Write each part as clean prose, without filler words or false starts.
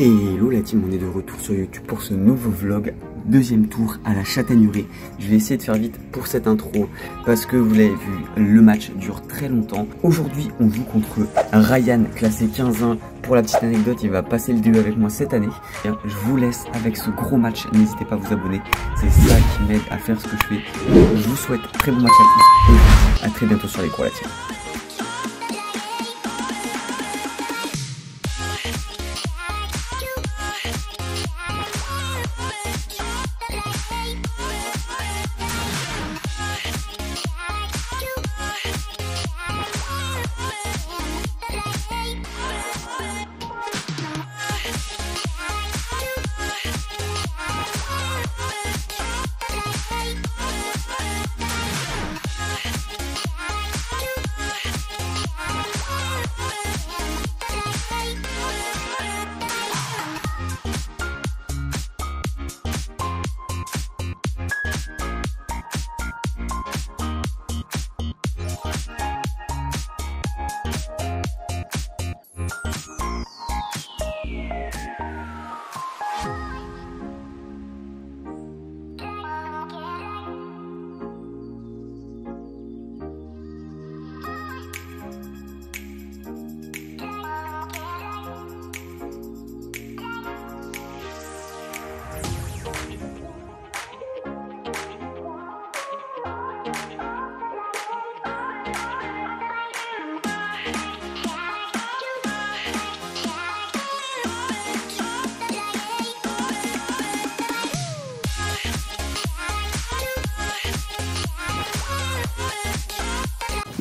Et hello la team, on est de retour sur YouTube pour ce nouveau vlog, deuxième tour à la Châtaigneraie. Je vais essayer de faire vite pour cette intro parce que vous l'avez vu, le match dure très longtemps. Aujourd'hui on joue contre Ryan, classé 15-1. Pour la petite anecdote, il va passer le début avec moi cette année. Je vous laisse avec ce gros match, n'hésitez pas à vous abonner, c'est ça qui m'aide à faire ce que je fais. Je vous souhaite très bon match à tous et je vous dis à très bientôt sur les cours la team.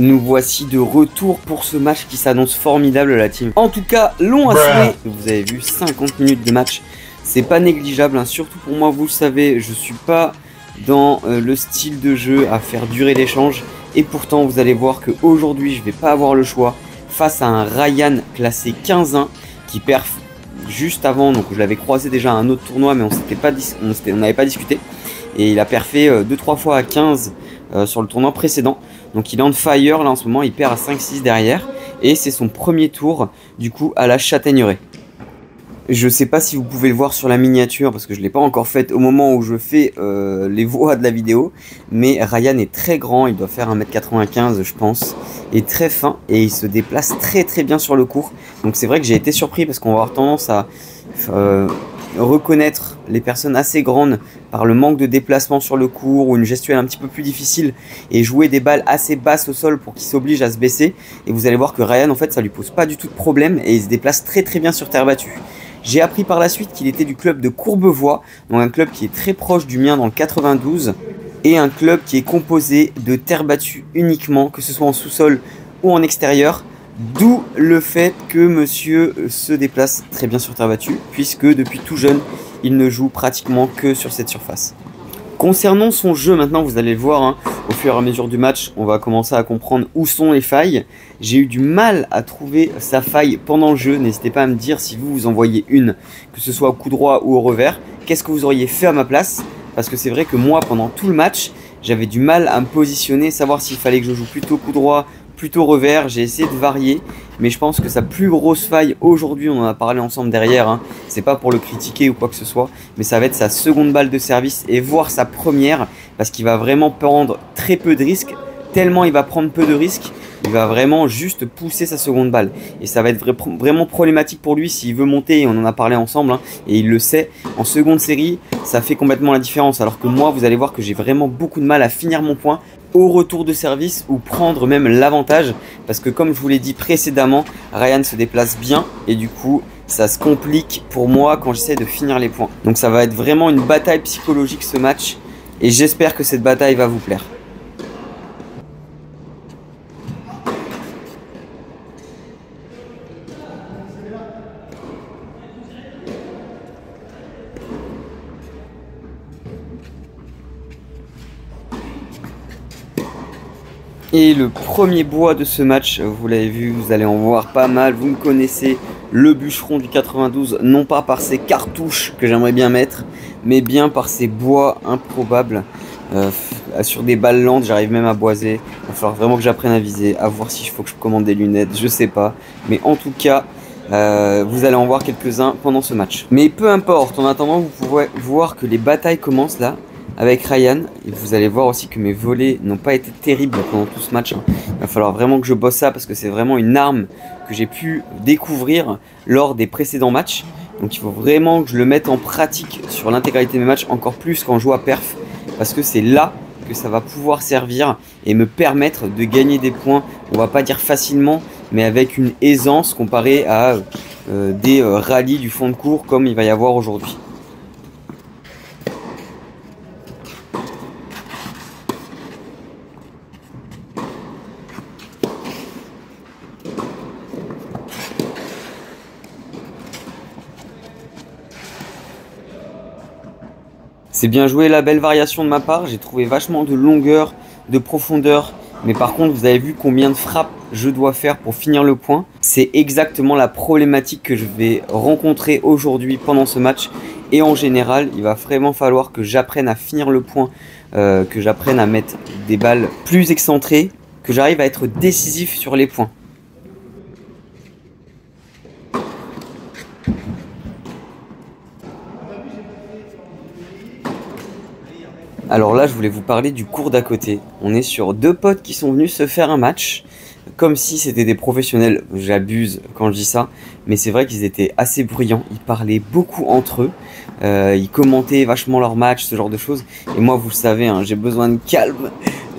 Nous voici de retour pour ce match qui s'annonce formidable la team. En tout cas, long à souhait. Vous avez vu, 50 minutes de match. C'est pas négligeable, hein. Surtout pour moi, vous le savez, je suis pas dans le style de jeu à faire durer l'échange. Et pourtant, vous allez voir qu'aujourd'hui, je vais pas avoir le choix. Face à un Ryan classé 15-1 qui perf juste avant. Donc je l'avais croisé déjà à un autre tournoi, mais on n'avait pas discuté. Et il a perfé 2-3 fois à 15 sur le tournoi précédent. Donc il est on fire là en ce moment, il perd à 5-6 derrière. Et c'est son premier tour du coup à la Châtaigneraie. Je sais pas si vous pouvez le voir sur la miniature parce que je ne l'ai pas encore faite au moment où je fais les voix de la vidéo. Mais Ryan est très grand, il doit faire 1m95 je pense. Et très fin et il se déplace très très bien sur le court. Donc c'est vrai que j'ai été surpris parce qu'on va avoir tendance à reconnaître les personnes assez grandes par le manque de déplacement sur le court ou une gestuelle un petit peu plus difficile et jouer des balles assez basses au sol pour qu'il s'oblige à se baisser. Et vous allez voir que Ryan en fait ça lui pose pas du tout de problème et il se déplace très très bien sur terre battue. J'ai appris par la suite qu'il était du club de Courbevoie, donc un club qui est très proche du mien dans le 92 et un club qui est composé de terre battue uniquement, que ce soit en sous-sol ou en extérieur. D'où le fait que monsieur se déplace très bien sur terre battue, puisque depuis tout jeune, il ne joue pratiquement que sur cette surface. Concernant son jeu, maintenant vous allez le voir, hein, au fur et à mesure du match, on va commencer à comprendre où sont les failles. J'ai eu du mal à trouver sa faille pendant le jeu, n'hésitez pas à me dire si vous en voyez une, que ce soit au coup droit ou au revers, qu'est-ce que vous auriez fait à ma place? Parce que c'est vrai que moi, pendant tout le match, j'avais du mal à me positionner, savoir s'il fallait que je joue plutôt coup droit, plutôt revers. J'ai essayé de varier, mais je pense que sa plus grosse faille aujourd'hui, on en a parlé ensemble derrière, hein, c'est pas pour le critiquer ou quoi que ce soit, mais ça va être sa seconde balle de service et voire sa première, parce qu'il va vraiment prendre très peu de risques, tellement il va prendre peu de risques, il va vraiment juste pousser sa seconde balle. Et ça va être vraiment problématique pour lui s'il veut monter, et on en a parlé ensemble, hein, et il le sait, en seconde série, ça fait complètement la différence, alors que moi, vous allez voir que j'ai vraiment beaucoup de mal à finir mon point au retour de service ou prendre même l'avantage parce que comme je vous l'ai dit précédemment, Ryan se déplace bien et du coup ça se complique pour moi quand j'essaie de finir les points. Donc ça va être vraiment une bataille psychologique ce match et j'espère que cette bataille va vous plaire. Et le premier bois de ce match, vous l'avez vu, vous allez en voir pas mal. Vous me connaissez, le bûcheron du 92, non pas par ses cartouches que j'aimerais bien mettre, mais bien par ses bois improbables. Sur des balles lentes, j'arrive même à boiser. Il va falloir vraiment que j'apprenne à viser, à voir si il faut que je commande des lunettes, je sais pas. Mais en tout cas, Vous allez en voir quelques-uns pendant ce match. Mais peu importe, en attendant, vous pouvez voir que les batailles commencent là avec Ryan. Et vous allez voir aussi que mes volets n'ont pas été terribles pendant tout ce match. Il va falloir vraiment que je bosse ça parce que c'est vraiment une arme que j'ai pu découvrir lors des précédents matchs. Donc il faut vraiment que je le mette en pratique sur l'intégralité de mes matchs, encore plus quand je joue à perf, parce que c'est là que ça va pouvoir servir et me permettre de gagner des points, on va pas dire facilement, mais avec une aisance comparée à des rallyes du fond de cours comme il va y avoir aujourd'hui. C'est bien joué, la belle variation de ma part, j'ai trouvé vachement de longueur, de profondeur, mais par contre vous avez vu combien de frappes je dois faire pour finir le point. C'est exactement la problématique que je vais rencontrer aujourd'hui pendant ce match, et en général il va vraiment falloir que j'apprenne à finir le point, que j'apprenne à mettre des balles plus excentrées, que j'arrive à être décisif sur les points. Alors là, je voulais vous parler du cours d'à côté. On est sur deux potes qui sont venus se faire un match, comme si c'était des professionnels. J'abuse quand je dis ça, mais c'est vrai qu'ils étaient assez bruyants. Ils parlaient beaucoup entre eux, ils commentaient vachement leur match, ce genre de choses. Et moi, vous le savez, hein, j'ai besoin de calme.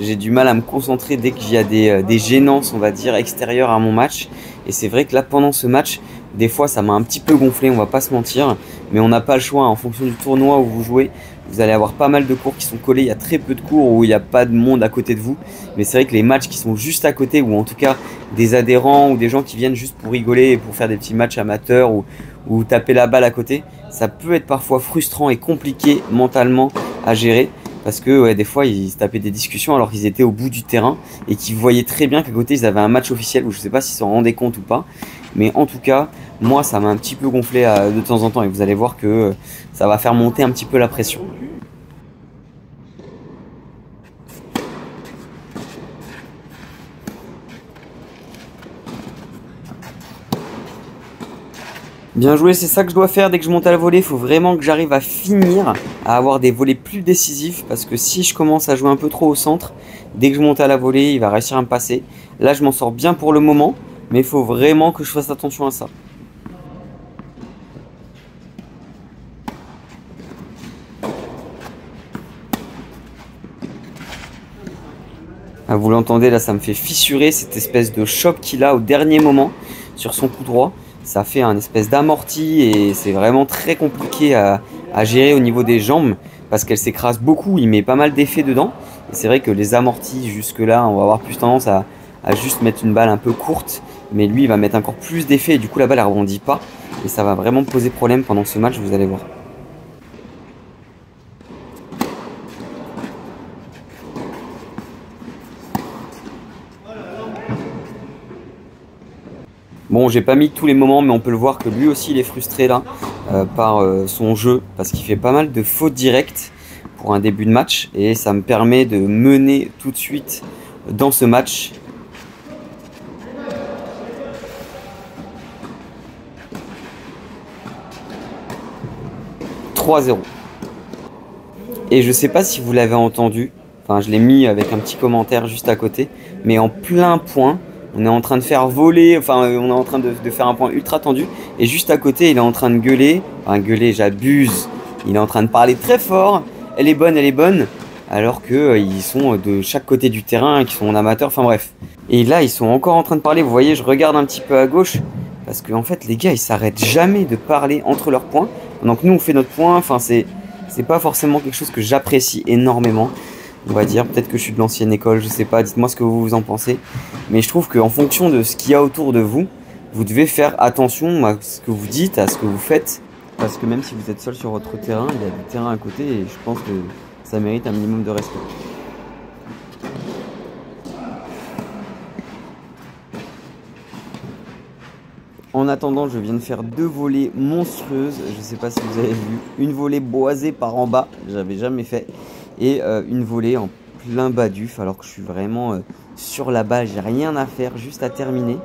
J'ai du mal à me concentrer dès qu'il y a des gênances, on va dire, extérieures à mon match. Et c'est vrai que là, pendant ce match, des fois, ça m'a un petit peu gonflé, on va pas se mentir. Mais on n'a pas le choix, en fonction du tournoi où vous jouez. Vous allez avoir pas mal de cours qui sont collés, il y a très peu de cours où il n'y a pas de monde à côté de vous. Mais c'est vrai que les matchs qui sont juste à côté, ou en tout cas des adhérents ou des gens qui viennent juste pour rigoler et pour faire des petits matchs amateurs ou taper la balle à côté, ça peut être parfois frustrant et compliqué mentalement à gérer. Parce que ouais, des fois ils se tapaient des discussions alors qu'ils étaient au bout du terrain et qu'ils voyaient très bien qu'à côté ils avaient un match officiel, ou je sais pas s'ils s'en rendaient compte ou pas. Mais en tout cas, moi ça m'a un petit peu gonflé de temps en temps, et vous allez voir que ça va faire monter un petit peu la pression. Bien joué, c'est ça que je dois faire dès que je monte à la volée. Il faut vraiment que j'arrive à finir, à avoir des volées plus décisifs, parce que si je commence à jouer un peu trop au centre, dès que je monte à la volée, il va réussir à me passer. Là, je m'en sors bien pour le moment, mais il faut vraiment que je fasse attention à ça. Ah, vous l'entendez, là, ça me fait fissurer cette espèce de choc qu'il a au dernier moment sur son coup droit. Ça fait un espèce d'amorti et c'est vraiment très compliqué à gérer au niveau des jambes parce qu'elle s'écrase beaucoup, il met pas mal d'effets dedans. Et c'est vrai que les amortis jusque là, on va avoir plus tendance à juste mettre une balle un peu courte, mais lui il va mettre encore plus d'effets et du coup la balle elle rebondit pas. Et ça va vraiment poser problème pendant ce match, vous allez voir. Bon, j'ai pas mis tous les moments, mais on peut le voir que lui aussi il est frustré là par son jeu, parce qu'il fait pas mal de fautes directes pour un début de match, et ça me permet de mener tout de suite dans ce match. « 3-0 ». Et je sais pas si vous l'avez entendu, enfin je l'ai mis avec un petit commentaire juste à côté, mais en plein point. On est en train de faire voler, enfin on est en train de faire un point ultra tendu. Et juste à côté, il est en train de gueuler. Enfin gueuler, j'abuse. Il est en train de parler très fort. Elle est bonne. Alors que ils sont de chaque côté du terrain, qu'ils sont amateurs, enfin bref. Et là, ils sont encore en train de parler. Vous voyez, je regarde un petit peu à gauche. Parce qu'en fait, les gars, ils s'arrêtent jamais de parler entre leurs points. Donc nous, on fait notre point. Enfin, c'est pas forcément quelque chose que j'apprécie énormément. On va dire, peut-être que je suis de l'ancienne école, je sais pas, dites-moi ce que vous en pensez. Mais je trouve qu'en fonction de ce qu'il y a autour de vous, vous devez faire attention à ce que vous dites, à ce que vous faites. Parce que même si vous êtes seul sur votre terrain, il y a du terrain à côté et je pense que ça mérite un minimum de respect. En attendant, je viens de faire deux volées monstrueuses. Je sais pas si vous avez vu. Une volée boisée par en bas, j'avais jamais fait. Et une volée en plein baduf alors que je suis vraiment sur la balle, j'ai rien à faire, juste à terminer.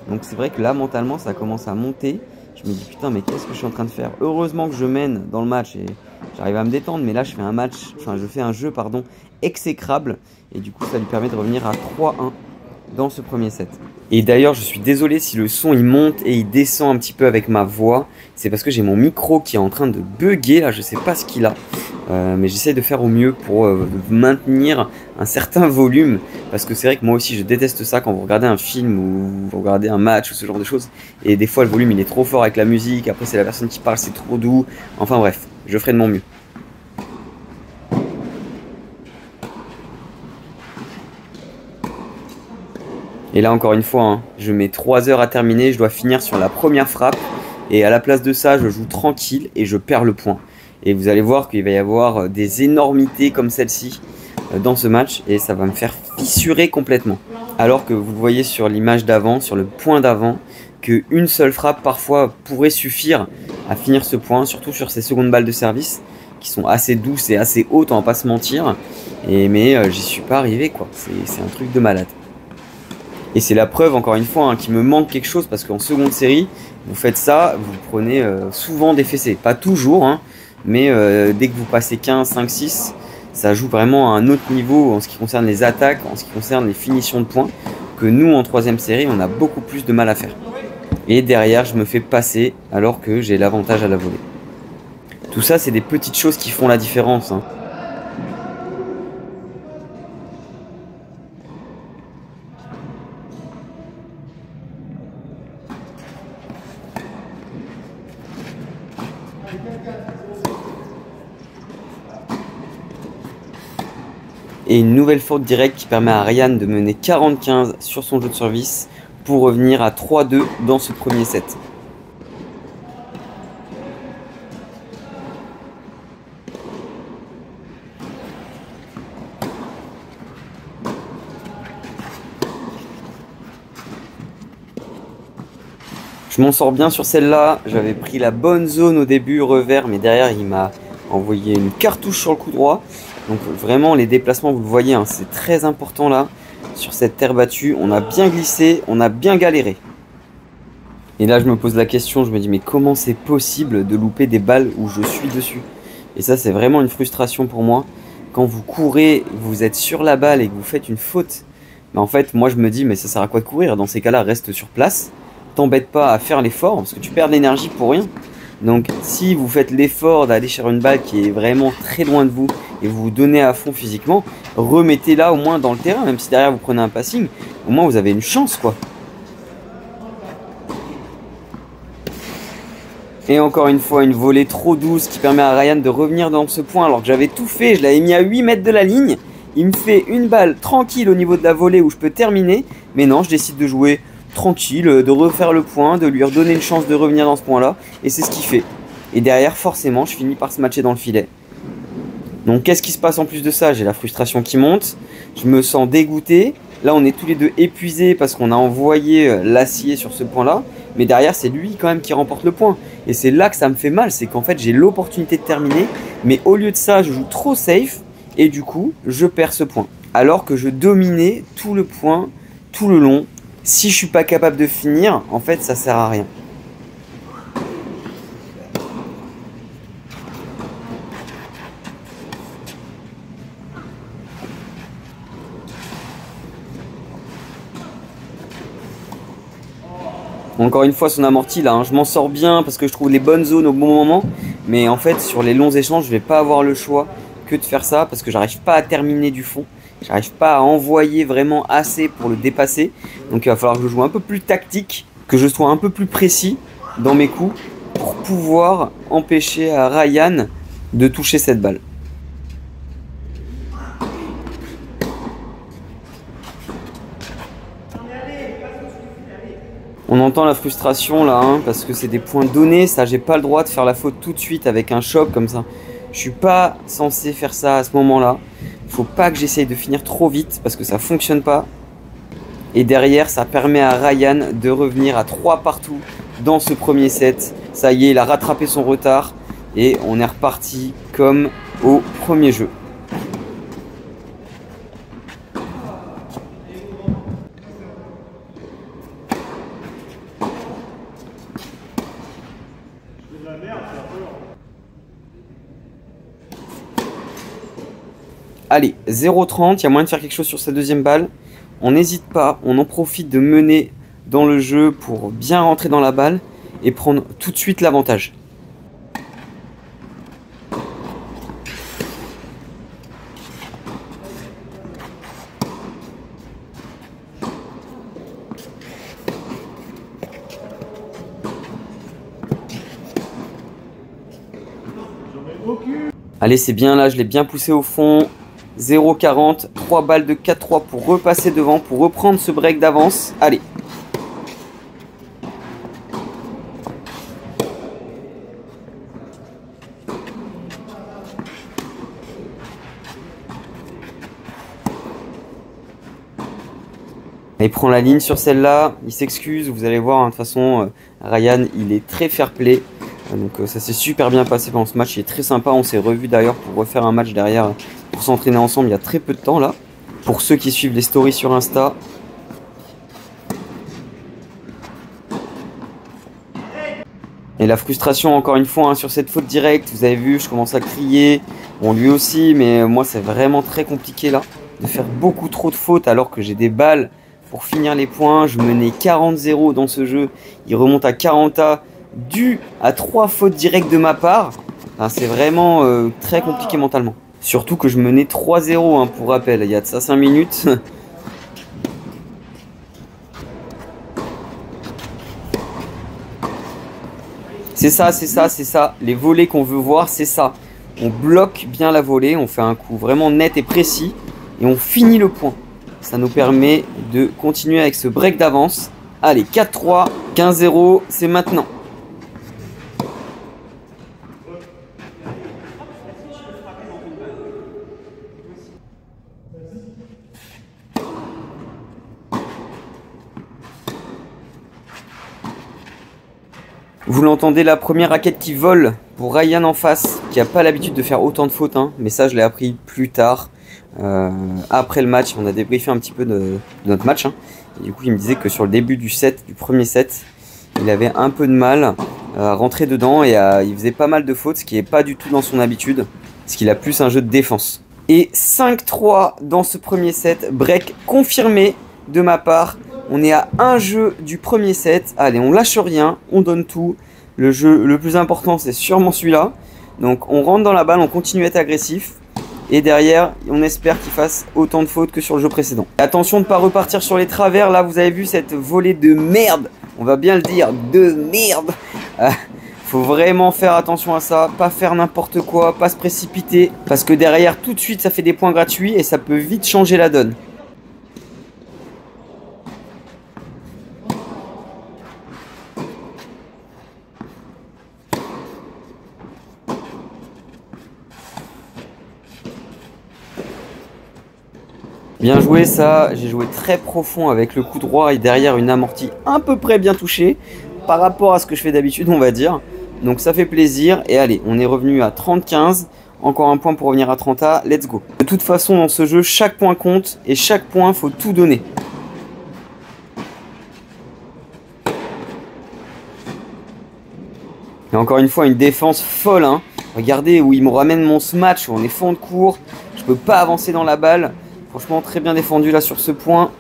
Donc c'est vrai que là, mentalement, ça commence à monter. Je me dis putain, mais qu'est-ce que je suis en train de faire? Heureusement que je mène dans le match et j'arrive à me détendre, mais là je fais un jeu pardon, exécrable et du coup ça lui permet de revenir à 3-1 dans ce premier set. Et d'ailleurs je suis désolé si le son il monte et il descend un petit peu avec ma voix, c'est parce que j'ai mon micro qui est en train de bugger là, je sais pas ce qu'il a. Mais j'essaie de faire au mieux pour maintenir un certain volume parce que c'est vrai que moi aussi je déteste ça quand vous regardez un film ou vous regardez un match ou ce genre de choses et des fois le volume il est trop fort avec la musique, après c'est la personne qui parle, c'est trop doux, enfin bref, je ferai de mon mieux. Et là encore une fois, hein, je mets 3 heures à terminer, je dois finir sur la première frappe et à la place de ça je joue tranquille et je perds le point. Et vous allez voir qu'il va y avoir des énormités comme celle-ci dans ce match et ça va me faire fissurer complètement. Alors que vous le voyez sur l'image d'avant, sur le point d'avant, qu'une seule frappe parfois pourrait suffire à finir ce point, surtout sur ces secondes balles de service qui sont assez douces et assez hautes, on va pas se mentir. Mais j'y suis pas arrivé quoi, c'est un truc de malade. Et c'est la preuve encore une fois hein, qu'il me manque quelque chose parce qu'en seconde série, vous faites ça, vous prenez souvent des fessées. Pas toujours, hein, mais dès que vous passez 15, 5, 6, ça joue vraiment à un autre niveau en ce qui concerne les attaques, en ce qui concerne les finitions de points, que nous en troisième série, on a beaucoup plus de mal à faire. Et derrière, je me fais passer alors que j'ai l'avantage à la volée. Tout ça, c'est des petites choses qui font la différence. Hein. Et une nouvelle faute directe qui permet à Ryan de mener 40-15 sur son jeu de service pour revenir à 3-2 dans ce premier set. Je m'en sors bien sur celle-là, j'avais pris la bonne zone au début, revers, mais derrière il m'a envoyé une cartouche sur le coup droit. Donc vraiment les déplacements, vous le voyez, hein, c'est très important là. Sur cette terre battue, on a bien glissé, on a bien galéré. Et là je me pose la question, je me dis mais comment c'est possible de louper des balles où je suis dessus? Et ça c'est vraiment une frustration pour moi. Quand vous courez, vous êtes sur la balle et que vous faites une faute, mais en fait moi je me dis mais ça sert à quoi de courir? Dans ces cas-là reste sur place, t'embête pas à faire l'effort parce que tu perds de l'énergie pour rien. Donc si vous faites l'effort d'aller chercher une balle qui est vraiment très loin de vous et vous vous donnez à fond physiquement, remettez-la au moins dans le terrain, même si derrière vous prenez un passing, au moins vous avez une chance quoi. Et encore une fois, une volée trop douce qui permet à Ryan de revenir dans ce point alors que j'avais tout fait, je l'avais mis à 8 mètres de la ligne. Il me fait une balle tranquille au niveau de la volée où je peux terminer, mais non, je décide de jouer tranquille, de refaire le point, de lui redonner une chance de revenir dans ce point-là, et c'est ce qu'il fait. Et derrière, forcément, je finis par se matcher dans le filet. Donc qu'est-ce qui se passe en plus de ça? J'ai la frustration qui monte, je me sens dégoûté. Là, on est tous les deux épuisés parce qu'on a envoyé l'acier sur ce point-là, mais derrière, c'est lui quand même qui remporte le point. Et c'est là que ça me fait mal, c'est qu'en fait, j'ai l'opportunité de terminer, mais au lieu de ça, je joue trop safe, et du coup, je perds ce point. Alors que je dominais tout le point, tout le long. Si je suis pas capable de finir, en fait, ça sert à rien. Encore une fois, son amorti là, hein, je m'en sors bien parce que je trouve les bonnes zones au bon moment. Mais en fait, sur les longs échanges, je vais pas avoir le choix que de faire ça parce que j'arrive pas à terminer du fond. J'arrive pas à envoyer vraiment assez pour le dépasser. Donc il va falloir que je joue un peu plus tactique, que je sois un peu plus précis dans mes coups pour pouvoir empêcher à Ryan de toucher cette balle. On entend la frustration là, hein, parce que c'est des points donnés, ça j'ai pas le droit de faire la faute tout de suite avec un choc comme ça. Je suis pas censé faire ça à ce moment-là. Faut pas que j'essaye de finir trop vite parce que ça fonctionne pas. Et derrière, ça permet à Ryan de revenir à 3 partout dans ce premier set. Ça y est, il a rattrapé son retard et on est reparti comme au premier jeu. Allez, 0,30, il y a moyen de faire quelque chose sur sa deuxième balle. On n'hésite pas, on en profite de mener dans le jeu pour bien rentrer dans la balle et prendre tout de suite l'avantage. Allez, c'est bien là, je l'ai bien poussé au fond. 0,40, 3 balles de 4-3 pour repasser devant, pour reprendre ce break d'avance. Allez. Il prend la ligne sur celle-là, il s'excuse, vous allez voir, hein, de toute façon, Ryan, il est très fair-play. Donc ça s'est super bien passé pendant ce match, il est très sympa, on s'est revu d'ailleurs pour refaire un match derrière, pour s'entraîner ensemble il y a très peu de temps là. Pour ceux qui suivent les stories sur Insta. Et la frustration encore une fois hein, sur cette faute directe, vous avez vu, je commence à crier, bon lui aussi, mais moi c'est vraiment très compliqué là, de faire beaucoup trop de fautes alors que j'ai des balles pour finir les points. Je menais 40-0 dans ce jeu, il remonte à 40A. Dû à 3 fautes directes de ma part, enfin, c'est vraiment très compliqué mentalement. Surtout que je menais 3-0 hein, pour rappel, il y a de ça 5 minutes. C'est ça, c'est ça, c'est ça. Les volées qu'on veut voir, c'est ça. On bloque bien la volée, on fait un coup vraiment net et précis et on finit le point. Ça nous permet de continuer avec ce break d'avance. Allez, 4-3, 15-0, c'est maintenant. Vous l'entendez, la première raquette qui vole pour Ryan en face, qui n'a pas l'habitude de faire autant de fautes, hein, mais ça je l'ai appris plus tard, après le match. On a débriefé un petit peu de notre match, hein, et du coup il me disait que sur le début du premier set, il avait un peu de mal à rentrer dedans et il faisait pas mal de fautes, ce qui n'est pas du tout dans son habitude, parce qu'il a plus un jeu de défense. Et 5-3 dans ce premier set, break confirmé de ma part. On est à un jeu du premier set. Allez, on lâche rien, on donne tout. Le jeu le plus important, c'est sûrement celui-là. Donc on rentre dans la balle, on continue à être agressif. Et derrière, on espère qu'il fasse autant de fautes que sur le jeu précédent. Attention de ne pas repartir sur les travers. Là, vous avez vu cette volée de merde. On va bien le dire, de merde. Faut vraiment faire attention à ça. Pas faire n'importe quoi, pas se précipiter. Parce que derrière, tout de suite, ça fait des points gratuits et ça peut vite changer la donne. Bien joué ça, j'ai joué très profond avec le coup droit et derrière une amortie à peu près bien touchée par rapport à ce que je fais d'habitude on va dire. Donc ça fait plaisir et allez, on est revenu à 30-15, encore un point pour revenir à 30A, let's go. De toute façon dans ce jeu, chaque point compte et chaque point faut tout donner. Et encore une fois une défense folle hein. Regardez où il me ramène mon smash, où on est fond de court, je peux pas avancer dans la balle. Franchement, très bien défendu là sur ce point.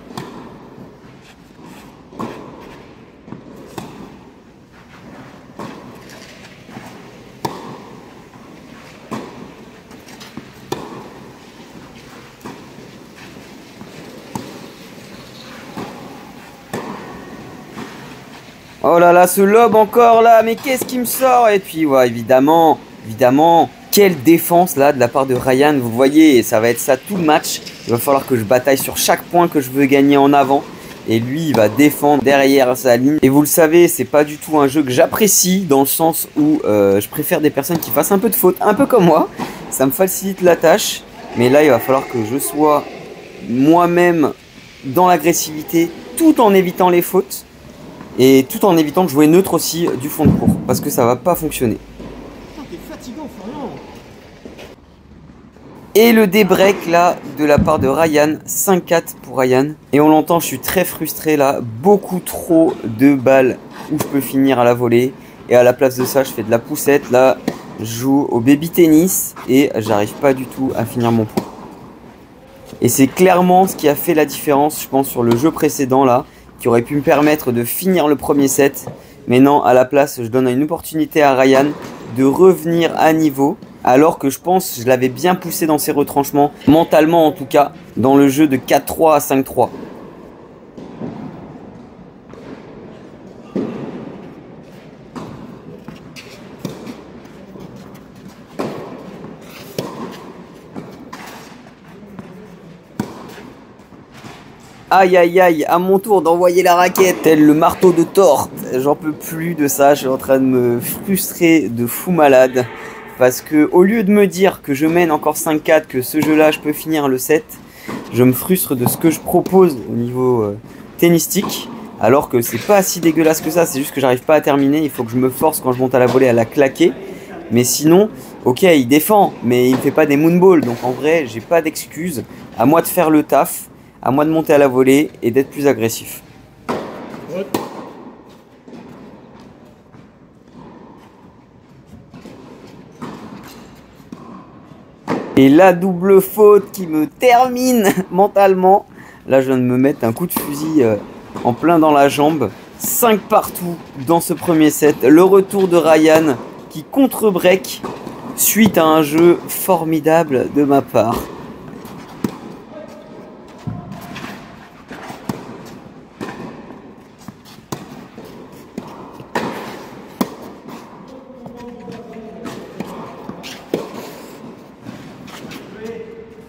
Oh là là, ce lob encore là, mais qu'est-ce qui me sort? Et puis, ouais, évidemment, quelle défense là de la part de Ryan, vous voyez, ça va être ça tout le match. Il va falloir que je bataille sur chaque point que je veux gagner en avant. Et lui, il va défendre derrière sa ligne. Et vous le savez, c'est pas du tout un jeu que j'apprécie, dans le sens où je préfère des personnes qui fassent un peu de fautes, un peu comme moi. Ça me facilite la tâche. Mais là, il va falloir que je sois moi-même dans l'agressivité, tout en évitant les fautes. Et tout en évitant de jouer neutre aussi du fond de cours. Parce que ça va pas fonctionner. Et le débreak là de la part de Ryan, 5-4 pour Ryan. Et on l'entend, je suis très frustré là, beaucoup trop de balles où je peux finir à la volée. Et à la place de ça, je fais de la poussette. Là, je joue au baby tennis et j'arrive pas du tout à finir mon point. Et c'est clairement ce qui a fait la différence, je pense, sur le jeu précédent là, qui aurait pu me permettre de finir le premier set. Mais non, à la place, je donne une opportunité à Ryan de revenir à niveau. Alors que je pense que je l'avais bien poussé dans ses retranchements, mentalement en tout cas, dans le jeu de 4-3 à 5-3. Aïe aïe aïe, à mon tour d'envoyer la raquette, tel le marteau de Thor. J'en peux plus de ça, je suis en train de me frustrer de fou malade. Parce que au lieu de me dire que je mène encore 5-4, que ce jeu là je peux finir le set, je me frustre de ce que je propose au niveau tennistique. Alors que c'est pas si dégueulasse que ça, c'est juste que j'arrive pas à terminer, il faut que je me force quand je monte à la volée à la claquer. Mais sinon, ok, il défend, mais il me fait pas des moonballs, donc en vrai j'ai pas d'excuses. À moi de faire le taf. À moi de monter à la volée et d'être plus agressif. Et la double faute qui me termine mentalement. Là, je viens de me mettre un coup de fusil en plein dans la jambe. 5 partout dans ce premier set. Le retour de Ryan qui contre-break suite à un jeu formidable de ma part.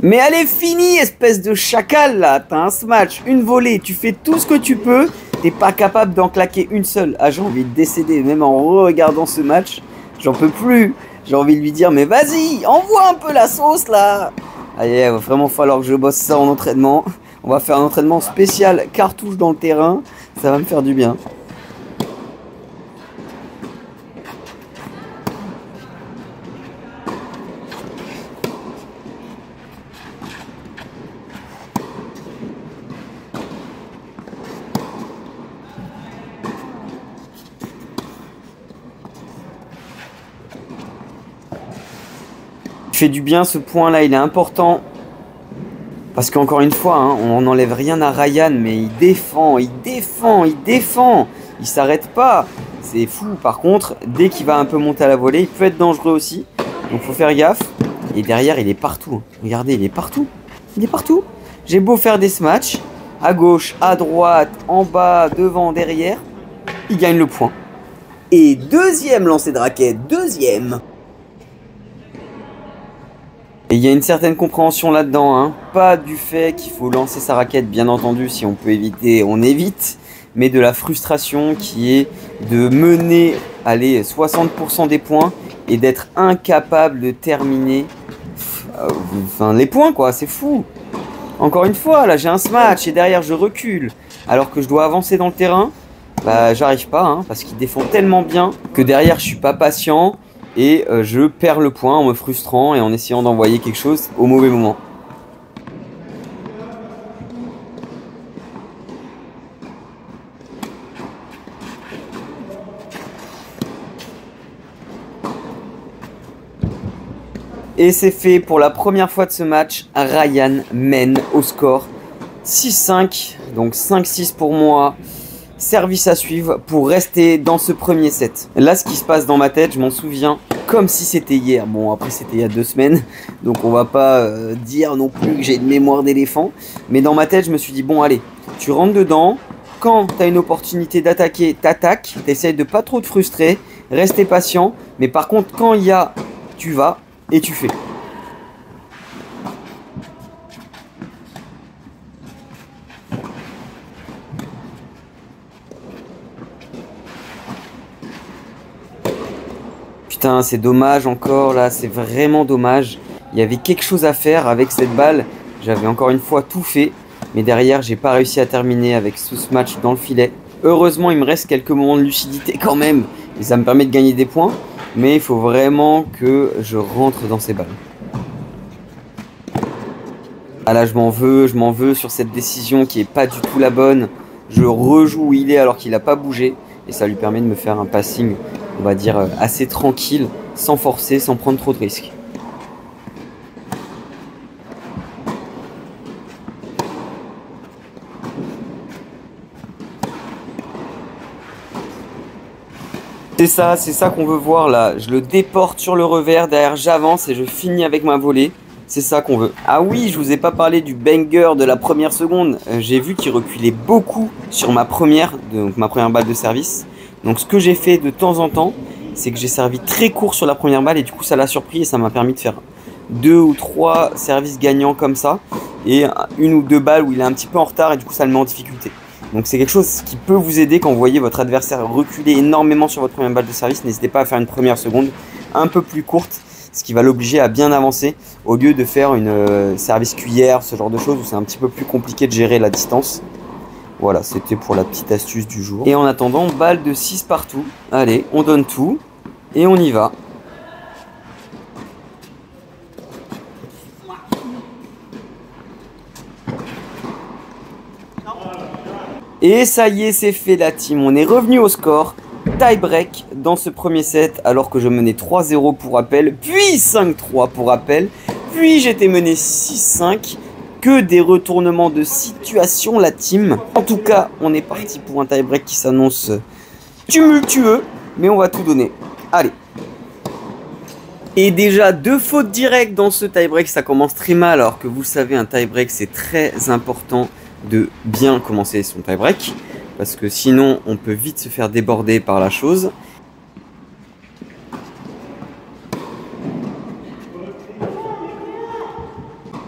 Mais elle est finie, espèce de chacal là. T'as un smash, une volée, tu fais tout ce que tu peux. T'es pas capable d'en claquer une seule. Ah, j'ai envie de décéder, même en regardant ce match. J'en peux plus. J'ai envie de lui dire, mais vas-y, envoie un peu la sauce là. Allez, il va vraiment falloir que je bosse ça en entraînement. On va faire un entraînement spécial cartouche dans le terrain. Ça va me faire du bien. Il fait du bien ce point là, il est important. Parce qu'encore une fois, hein, on n'enlève rien à Ryan, mais il défend, il défend, il défend. Il s'arrête pas. C'est fou. Par contre, dès qu'il va un peu monter à la volée, il peut être dangereux aussi. Donc faut faire gaffe. Et derrière, il est partout. Regardez, il est partout. Il est partout. J'ai beau faire des smatchs. À gauche, à droite, en bas, devant, derrière. Il gagne le point. Et deuxième lancer de raquette. Deuxième. Et il y a une certaine compréhension là-dedans, hein. Pas du fait qu'il faut lancer sa raquette, bien entendu, si on peut éviter, on évite, mais de la frustration qui est de mener, allez, 60% des points et d'être incapable de terminer les points, quoi, c'est fou. Encore une fois, là, j'ai un smash et derrière, je recule, alors que je dois avancer dans le terrain, bah, j'arrive pas, hein, parce qu'il défend tellement bien que derrière, je suis pas patient. Et je perds le point en me frustrant et en essayant d'envoyer quelque chose au mauvais moment. Et c'est fait pour la première fois de ce match. Ryan mène au score 6-5. Donc 5-6 pour moi. Service à suivre pour rester dans ce premier set. Là, ce qui se passe dans ma tête, je m'en souviens comme si c'était hier. Bon, après, c'était il y a 2 semaines. Donc, on va pas dire non plus que j'ai une mémoire d'éléphant. Mais dans ma tête, je me suis dit, bon, allez, tu rentres dedans. Quand tu as une opportunité d'attaquer, t'attaques. T'essayes de pas trop te frustrer. Rester patient. Mais par contre, quand il y a, tu vas et tu fais. Putain, c'est dommage encore là, c'est vraiment dommage. Il y avait quelque chose à faire avec cette balle. J'avais encore une fois tout fait. Mais derrière, j'ai pas réussi à terminer avec ce match dans le filet. Heureusement, il me reste quelques moments de lucidité quand même. Et ça me permet de gagner des points. Mais il faut vraiment que je rentre dans ces balles. Ah là, je m'en veux sur cette décision qui est pas du tout la bonne. Je rejoue où il est alors qu'il a pas bougé. Et ça lui permet de me faire un passing on va dire, assez tranquille, sans forcer, sans prendre trop de risques. C'est ça qu'on veut voir là. Je le déporte sur le revers, derrière j'avance et je finis avec ma volée. C'est ça qu'on veut. Ah oui, je vous ai pas parlé du banger de la première seconde. J'ai vu qu'il reculait beaucoup sur ma première balle de service. Donc ce que j'ai fait de temps en temps, c'est que j'ai servi très court sur la première balle et du coup ça l'a surpris et ça m'a permis de faire 2 ou 3 services gagnants comme ça. Et 1 ou 2 balles où il est un petit peu en retard et du coup ça le met en difficulté. Donc c'est quelque chose qui peut vous aider quand vous voyez votre adversaire reculer énormément sur votre première balle de service. N'hésitez pas à faire une première seconde un peu plus courte, ce qui va l'obliger à bien avancer au lieu de faire une service cuillère, ce genre de choses où c'est un petit peu plus compliqué de gérer la distance. Voilà, c'était pour la petite astuce du jour. Et en attendant, balle de 6 partout. Allez, on donne tout et on y va. Et ça y est, c'est fait la team. On est revenu au score. Tie break dans ce premier set alors que je menais 3-0 pour rappel, puis 5-3 pour rappel, puis j'étais mené 6-5. Que des retournements de situation la team. En tout cas, on est parti pour un tie break qui s'annonce tumultueux, mais on va tout donner. Allez. Et déjà 2 fautes directes dans ce tie break, ça commence très mal alors que vous le savez, un tie break c'est très important de bien commencer son tie break parce que sinon on peut vite se faire déborder par la chose.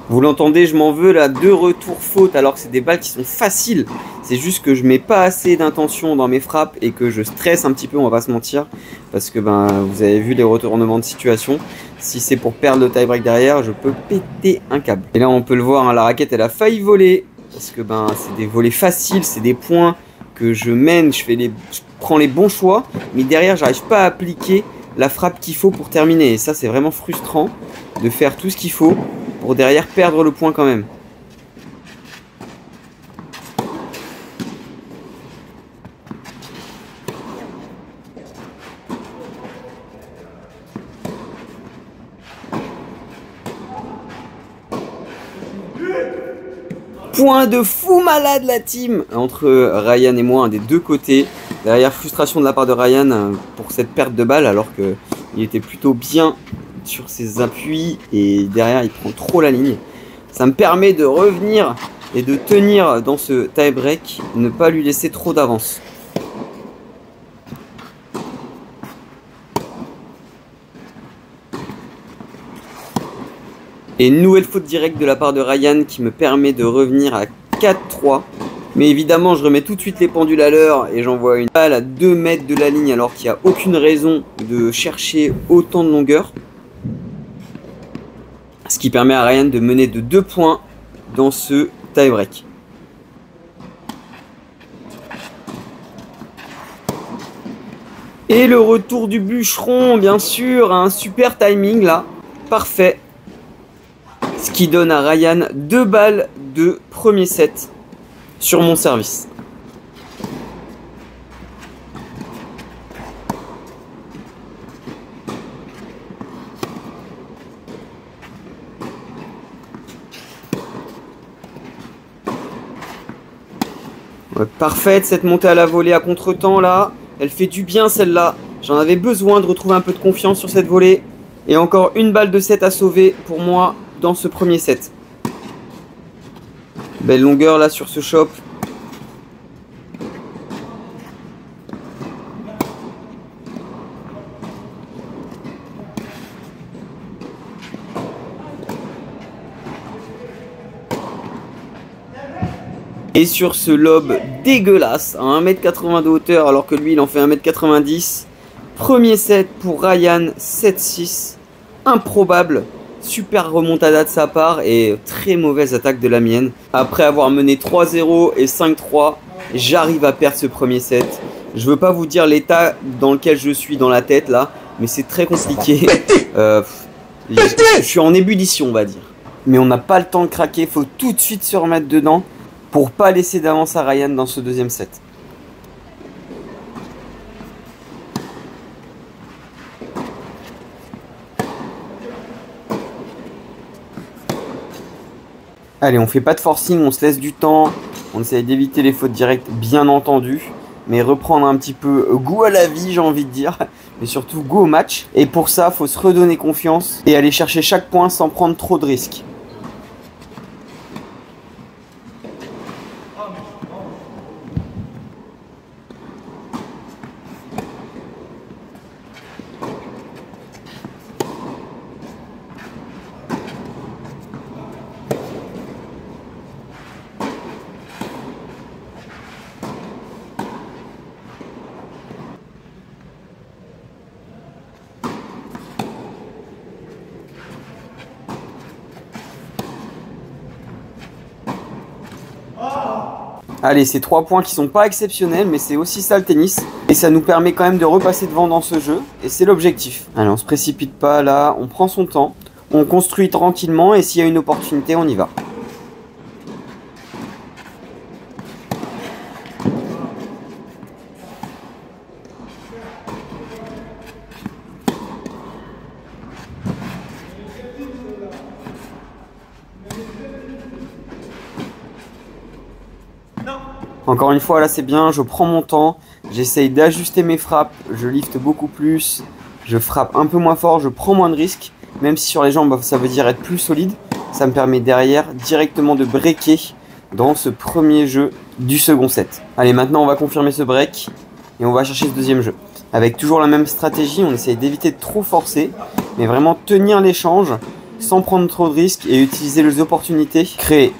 Vous l'entendez, je m'en veux là, 2 retours fautes alors que c'est des balles qui sont faciles. C'est juste que je mets pas assez d'intention dans mes frappes et que je stresse un petit peu, on va pas se mentir. Parce que vous avez vu les retournements de situation. Si c'est pour perdre le tie break derrière, je peux péter un câble. Et là on peut le voir, hein, la raquette elle a failli voler. Parce que c'est des volets faciles, c'est des points que je mène, je prends les bons choix. Mais derrière j'arrive pas à appliquer la frappe qu'il faut pour terminer. Et ça c'est vraiment frustrant de faire tout ce qu'il faut pour derrière perdre le point quand même. Point de fou malade la team entre Ryan et moi, des deux côtés. Derrière, frustration de la part de Ryan pour cette perte de balle alors qu'il était plutôt bien sur ses appuis et derrière il prend trop la ligne. Ça me permet de revenir et de tenir dans ce tie break, ne pas lui laisser trop d'avance. Et une nouvelle faute directe de la part de Ryan qui me permet de revenir à 4-3. Mais évidemment, je remets tout de suite les pendules à l'heure et j'envoie une balle à 2 mètres de la ligne alors qu'il n'y a aucune raison de chercher autant de longueur. Ce qui permet à Ryan de mener de 2 points dans ce tie break. Et le retour du bûcheron, bien sûr, un super timing là, parfait. Ce qui donne à Ryan 2 balles de premier set sur mon service. Ouais, parfaite cette montée à la volée à contre-temps là. Elle fait du bien celle-là. J'en avais besoin de retrouver un peu de confiance sur cette volée. Et encore une balle de set à sauver pour moi dans ce premier set. Belle longueur là sur ce chop. Et sur ce lob dégueulasse à 1m80 de hauteur alors que lui il en fait 1m90. Premier set pour Ryan, 7-6. Improbable. Super remontada de sa part et très mauvaise attaque de la mienne. Après avoir mené 3-0 et 5-3, j'arrive à perdre ce premier set. Je veux pas vous dire l'état dans lequel je suis dans la tête là, mais c'est très compliqué. Je suis en ébullition on va dire. Mais on n'a pas le temps de craquer, faut tout de suite se remettre dedans pour pas laisser d'avance à Ryan dans ce deuxième set. Allez, on fait pas de forcing, on se laisse du temps. On essaye d'éviter les fautes directes, bien entendu. Mais reprendre un petit peu goût à la vie, j'ai envie de dire. Mais surtout goût au match. Et pour ça, faut se redonner confiance et aller chercher chaque point sans prendre trop de risques. Allez, c'est 3 points qui sont pas exceptionnels, mais c'est aussi ça le tennis. Et ça nous permet quand même de repasser devant dans ce jeu. Et c'est l'objectif. Allez, on se précipite pas là, on prend son temps. On construit tranquillement et s'il y a une opportunité, on y va. Encore une fois, là c'est bien, je prends mon temps, j'essaye d'ajuster mes frappes, je lifte beaucoup plus, je frappe un peu moins fort, je prends moins de risques, même si sur les jambes ça veut dire être plus solide, ça me permet derrière directement de breaker dans ce premier jeu du second set. Allez, maintenant on va confirmer ce break et on va chercher ce deuxième jeu. Avec toujours la même stratégie, on essaye d'éviter de trop forcer, mais vraiment tenir l'échange sans prendre trop de risques et utiliser les opportunités créées.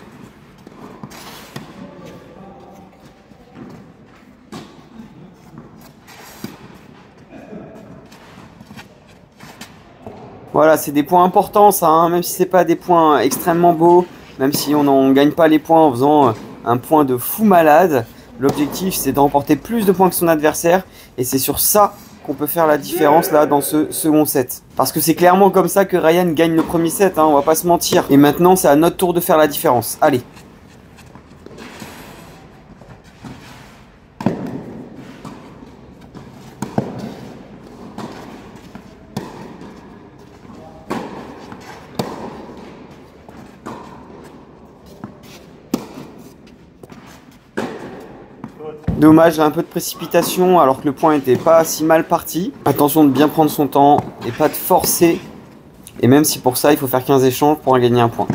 Voilà, c'est des points importants ça, hein, même si c'est pas des points extrêmement beaux, même si on n'en gagne pas les points en faisant un point de fou malade. L'objectif c'est de remporter plus de points que son adversaire et c'est sur ça qu'on peut faire la différence là dans ce second set. Parce que c'est clairement comme ça que Ryan gagne le premier set, hein, on va pas se mentir. Et maintenant c'est à notre tour de faire la différence. Allez. Dommage, un peu de précipitation alors que le point n'était pas si mal parti. Attention de bien prendre son temps et pas de forcer. Et même si pour ça il faut faire 15 échanges pour en gagner un point.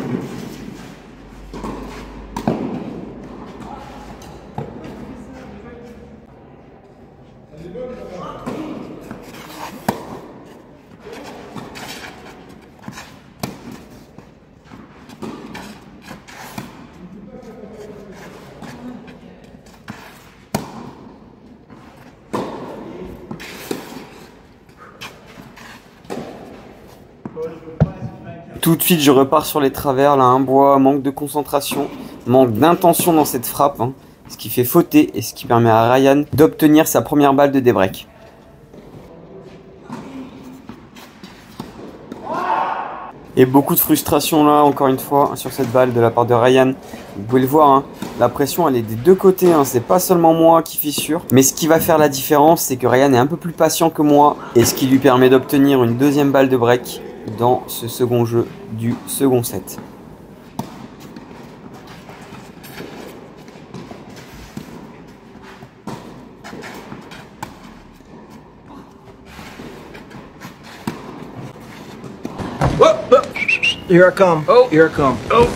Tout de suite je repars sur les travers, là un bois, manque de concentration, manque d'intention dans cette frappe, hein, ce qui fait fauter et ce qui permet à Ryan d'obtenir sa première balle de débreak. Et beaucoup de frustration là, encore une fois, sur cette balle de la part de Ryan. Vous pouvez le voir, hein, la pression elle est des deux côtés, hein, c'est pas seulement moi qui fissure. Mais ce qui va faire la différence, c'est que Ryan est un peu plus patient que moi et ce qui lui permet d'obtenir une deuxième balle de break dans ce second jeu du second set. Oh, oh. Here I come. Oh, here I come. Oh.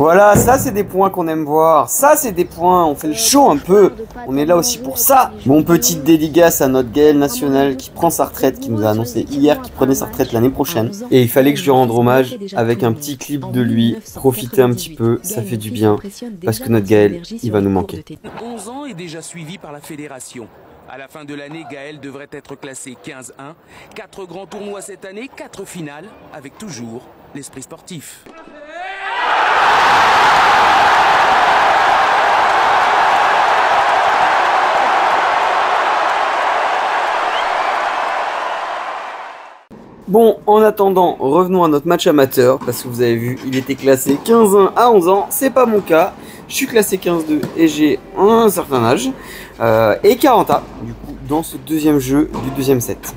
Voilà, ça c'est des points qu'on aime voir. Ça c'est des points, on fait le show un peu. On est là aussi pour ça. Bon, petite dédicace à notre Gaël National qui prend sa retraite, qui nous a annoncé hier qu'il prenait sa retraite l'année prochaine. Et il fallait que je lui rende hommage avec un petit clip de lui. Profitez un petit peu, ça fait du bien. Parce que notre Gaël, il va nous manquer. 11 ans et déjà suivi par la fédération. À la fin de l'année, Gaël devrait être classé 15-1. 4 grands tournois cette année, 4 finales, avec toujours l'esprit sportif. Bon, en attendant, revenons à notre match amateur, parce que vous avez vu, il était classé 15-1 à 11 ans, c'est pas mon cas. Je suis classé 15-2 et j'ai un certain âge. Et 40A, du coup, dans ce deuxième jeu du deuxième set.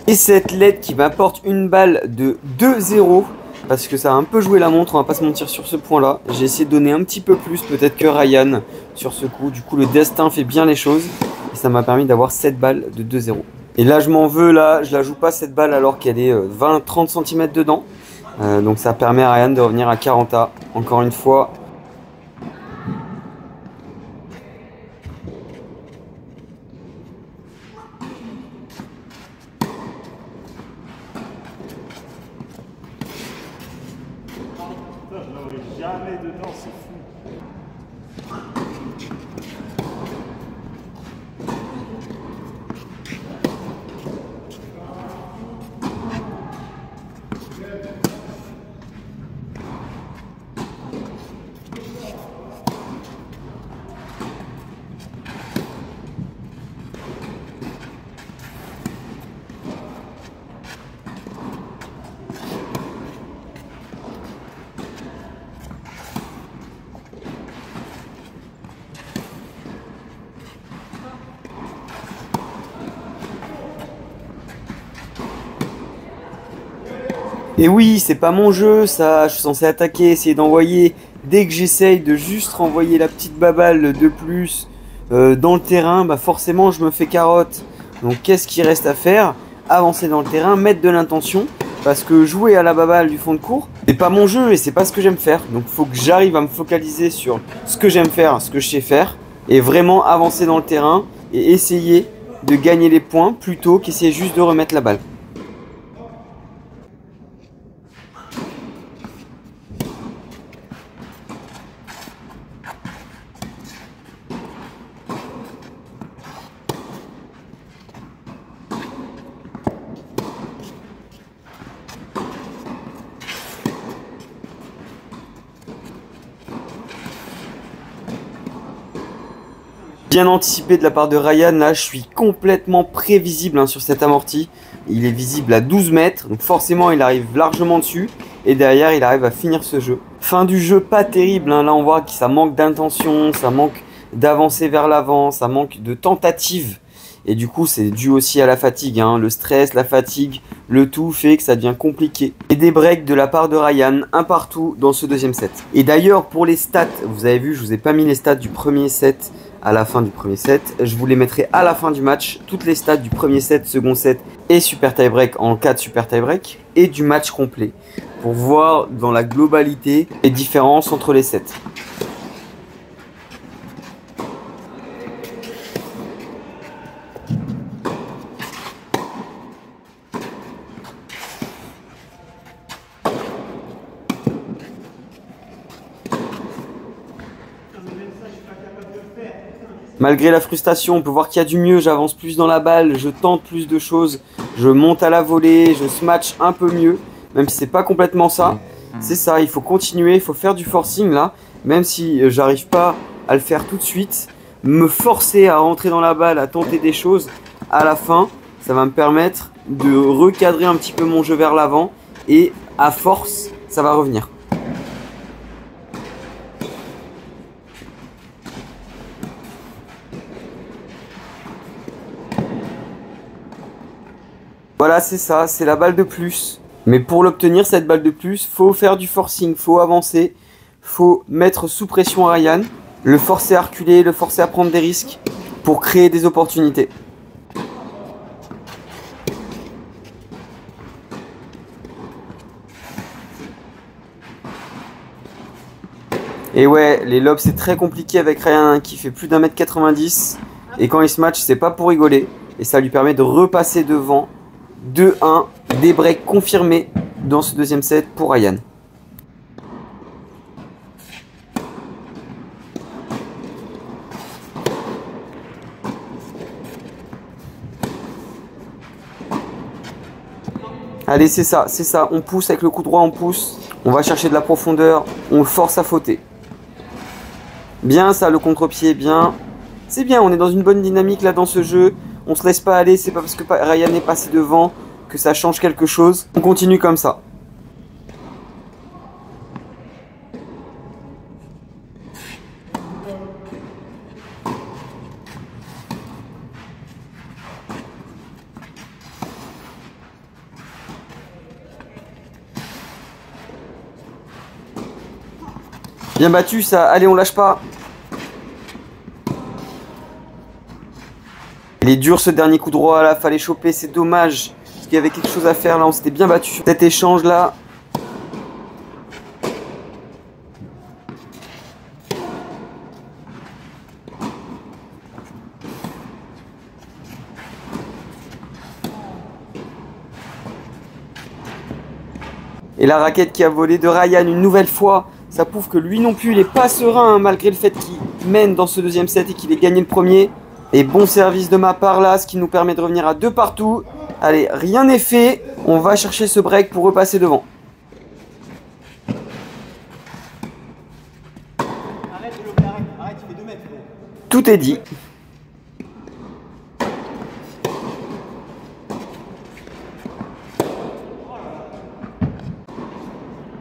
Et cette LED qui m'apporte une balle de 2-0 parce que ça a un peu joué la montre, on va pas se mentir sur ce point là. J'ai essayé de donner un petit peu plus peut-être que Ryan sur ce coup. Du coup le destin fait bien les choses et ça m'a permis d'avoir 7 balles de 2-0. Et là je m'en veux, là je la joue pas cette balle alors qu'elle est 20-30 cm dedans. Donc ça permet à Ryan de revenir à 40A encore une fois. Jamais dedans, c'est fou. Et oui, c'est pas mon jeu, ça. Je suis censé attaquer, essayer d'envoyer. Dès que j'essaye de juste renvoyer la petite baballe de plus dans le terrain, bah forcément je me fais carotte. Donc qu'est-ce qu'il reste à faire? Avancer dans le terrain, mettre de l'intention. Parce que jouer à la baballe du fond de cours, c'est pas mon jeu et c'est pas ce que j'aime faire. Donc faut que j'arrive à me focaliser sur ce que j'aime faire, ce que je sais faire. Et vraiment avancer dans le terrain et essayer de gagner les points plutôt qu'essayer juste de remettre la balle. Bien anticipé de la part de Ryan, là je suis complètement prévisible sur cet amorti. Il est visible à 12 mètres, donc forcément il arrive largement dessus. Et derrière il arrive à finir ce jeu. Fin du jeu pas terrible, là on voit que ça manque d'intention, ça manque d'avancer vers l'avant, ça manque de tentative. Et du coup c'est dû aussi à la fatigue, le stress, la fatigue, le tout fait que ça devient compliqué. Et des breaks de la part de Ryan, un partout dans ce deuxième set. Et d'ailleurs pour les stats, vous avez vu je vous ai pas mis les stats du premier set à la fin du premier set. Je vous les mettrai à la fin du match, toutes les stats du premier set, second set et super tie break en cas de super tie break et du match complet pour voir dans la globalité les différences entre les sets. Malgré la frustration, on peut voir qu'il y a du mieux, j'avance plus dans la balle, je tente plus de choses, je monte à la volée, je smatch un peu mieux, même si c'est pas complètement ça. C'est ça, il faut continuer, il faut faire du forcing là, même si j'arrive pas à le faire tout de suite, me forcer à rentrer dans la balle, à tenter des choses, à la fin, ça va me permettre de recadrer un petit peu mon jeu vers l'avant et à force, ça va revenir. Voilà, c'est ça, c'est la balle de plus. Mais pour l'obtenir, cette balle de plus, faut faire du forcing, faut avancer, faut mettre sous pression à Ryan, le forcer à reculer, le forcer à prendre des risques pour créer des opportunités. Et ouais, les lobes c'est très compliqué avec Ryan qui fait plus d'1m90 et quand il se match, c'est pas pour rigoler et ça lui permet de repasser devant. 2-1, des breaks confirmés dans ce deuxième set pour Ryan. Allez, c'est ça, on pousse avec le coup droit, on pousse. On va chercher de la profondeur, on le force à fauter. Bien ça, le contre-pied, bien. C'est bien, on est dans une bonne dynamique là dans ce jeu. On se laisse pas aller, c'est pas parce que Ryan est passé devant que ça change quelque chose. On continue comme ça. Bien battu ça, allez on lâche pas. Il est dur ce dernier coup droit là, fallait choper, c'est dommage. Parce qu'il y avait quelque chose à faire là, on s'était bien battu sur cet échange là. Et la raquette qui a volé de Ryan une nouvelle fois. Ça prouve que lui non plus, il n'est pas serein, hein, malgré le fait qu'il mène dans ce deuxième set et qu'il ait gagné le premier. Et bon service de ma part là, ce qui nous permet de revenir à 2 partout. Allez, rien n'est fait. On va chercher ce break pour repasser devant. Arrête, arrête, il fait 2 mètres. Tout est dit.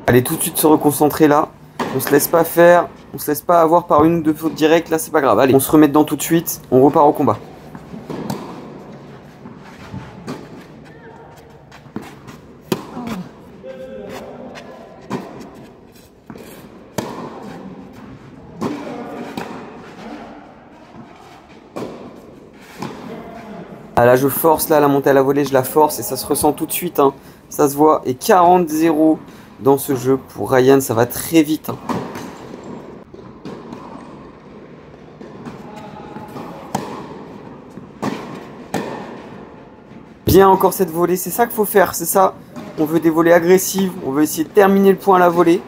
Allez, tout de suite se reconcentrer là. On se laisse pas faire, on se laisse pas avoir par une ou deux fautes directes, là c'est pas grave. Allez, on se remet dedans tout de suite, on repart au combat. Ah là je force là, la montée à la volée, je la force et ça se ressent tout de suite, hein. Ça se voit. Et 40-0 dans ce jeu pour Ryan, ça va très vite, hein. Bien encore cette volée, c'est ça qu'il faut faire, c'est ça. On veut des volées agressives, on veut essayer de terminer le point à la volée.